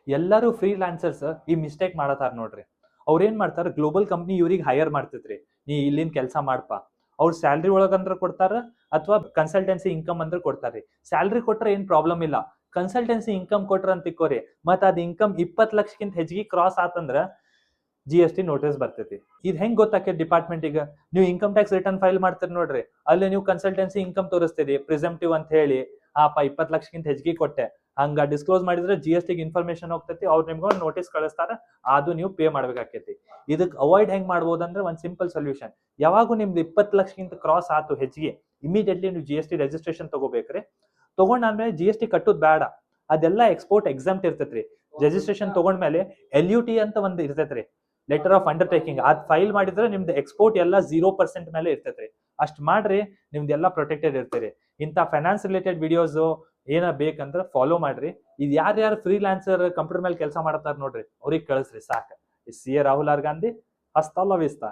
ಎಲ್ಲರೂ ಫ್ರೀಲಾನ್ಸರ್ಸ್ ಈ ಮಿಸ್ಟೇಕ್ ಮಾಡತಾರ ನೋಡ್ರಿ. ಅವ್ರೇನ್ ಮಾಡ್ತಾರ, ಗ್ಲೋಬಲ್ ಕಂಪ್ನಿ ಇವ್ರಿಗೆ ಹೈಯರ್ ಮಾಡ್ತೈತ್ರಿ, ನೀ ಇಲ್ಲಿಂದ ಕೆಲಸ ಮಾಡ್ಪ. ಅವ್ರ ಸ್ಯಾಲ್ರಿ ಒಳಗಂದ್ರ ಕೊಡ್ತಾರ ಅಥವಾ ಕನ್ಸಲ್ಟೆನ್ಸಿ ಇನ್ಕಮ್ ಅಂದ್ರೆ ಕೊಡ್ತಾರ್ರಿ. ಸ್ಯಾಲ್ರಿ ಕೊಟ್ರೆ ಏನ್ ಪ್ರಾಬ್ಲಮ್ ಇಲ್ಲ, ಕನ್ಸಲ್ಟೆನ್ಸಿ ಇನ್ಕಮ್ ಕೊಟ್ರ ಅಂತ ತಿಕ್ಕೋರಿ, ಮತ್ ಅದ್ ಇನ್ಕಮ್ 20 ಲಕ್ಷಕ್ಕಿಂತ ಹೆಚ್ಚಿಗೆ ಕ್ರಾಸ್ ಆತಂದ್ರ GST ನೋಟಿಸ್ ಬರ್ತೈತಿ. ಇದ್ ಹೆಂಗ್ ಗೊತ್ತಾಕೈತಿ ಡಿಪಾರ್ಟ್ಮೆಂಟ್? ಈಗ ನೀವು ಇನ್ಕಮ್ ಟ್ಯಾಕ್ಸ್ ರಿಟರ್ನ್ ಫೈಲ್ ಮಾಡ್ತೀರಿ ನೋಡ್ರಿ, ಅಲ್ಲಿ ನೀವು ಕನ್ಸಲ್ಟೆನ್ಸಿ ಇನ್ಕಮ್ ತೋರಿಸ್ತೀರಿ ಪ್ರಿಸೆಂಪ್ಟಿವ್ ಅಂತ ಹೇಳಿ, 20 ಲಕ್ಷಕ್ಕಿಂತ ಹೆಚ್ಚಿಗೆ ಕೊಟ್ಟೆ ಹಂಗ ಡಿಸ್ಕ್ಲೋಸ್ ಮಾಡಿದ್ರೆ GST ಇನ್ಫಾರ್ಮೇಶನ್ ಹೋಗ್ತೈತಿ, ಅವ್ರು ನಿಮ್ಗೆ ಒಂದು ನೋಟಿಸ್ ಕಳಿಸ್ತಾರ, ಅದು ನೀವು ಪೇ ಮಾಡ್ಬೇಕಾಕೈತಿ. ಇದಕ್ಕೆ ಅವಾಯ್ಡ್ ಹೆಂಗ್ ಮಾಡ್ಬೋದಂದ್ರೆ ಒಂದ್ ಸಿಂಪಲ್ ಸೊಲ್ಯೂಷನ್. ಯಾವಾಗೂ ನಿಮ್ದು 20 ಲಕ್ಷಕ್ಕಿಂತ ಕ್ರಾಸ್ ಆತು ಹೆಚ್ಚಿಗೆ, ಇಮಿಡಿಯೇಟ್ಲಿ ನೀವು GST ರಿಜಿಸ್ಟ್ರೇಷನ್ ತಗೋಬೇಕ್ರಿ. ತಗೊಂಡಾದ್ಮೇಲೆ GST ಕಟ್ಟೋದ್ ಬೇಡ, ಅದೆಲ್ಲ ಎಕ್ಸ್ಪೋರ್ಟ್ ಎಕ್ಸಾಮ್ಟ್ ಇರ್ತೈತ್ರಿ. ರಿಜಿಸ್ಟ್ರೇಷನ್ ತಗೊಂಡ್ಮೇಲೆ LUT ಅಂತ ಒಂದು ಇರ್ತೈತ್ರಿ, ಲೆಟರ್ ಆಫ್ ಅಂಡರ್ಟೇಕಿಂಗ್, ಅದ್ ಫೈಲ್ ಮಾಡಿದ್ರೆ ನಿಮ್ದು ಎಕ್ಸ್ಪೋರ್ಟ್ ಎಲ್ಲ 0% ಮೇಲೆ ಇರ್ತೈತ್ರಿ. ಅಷ್ಟ್ ಮಾಡ್ರಿ, ನಿಮ್ದೆಲ್ಲ ಪ್ರೊಟೆಕ್ಟೆಡ್ ಇರ್ತೀರಿ. ಇಂಥ ಫೈನಾನ್ಸ್ ರಿಲೇಟೆಡ್ ವಿಡಿಯೋಸ್ ಏನ ಬೇಕಂದ್ರ ಫಾಲೋ ಮಾಡ್ರಿ. ಇದು ಯಾರ್ಯಾರು ಫ್ರೀಲಾನ್ಸರ್ ಕಂಪ್ಯೂಟರ್ ಮೇಲೆ ಕೆಲಸ ಮಾಡ್ತಾರ ನೋಡ್ರಿ, ಅವ್ರಿಗೆ ಕಳಿಸ್ರಿ ಸಾಕು. CA ರಾಹುಲ್ ಆರ್ ಗಾಂಧಿ, ಹಸ್ತಾ ಲ ವಿಸ್ತಾ.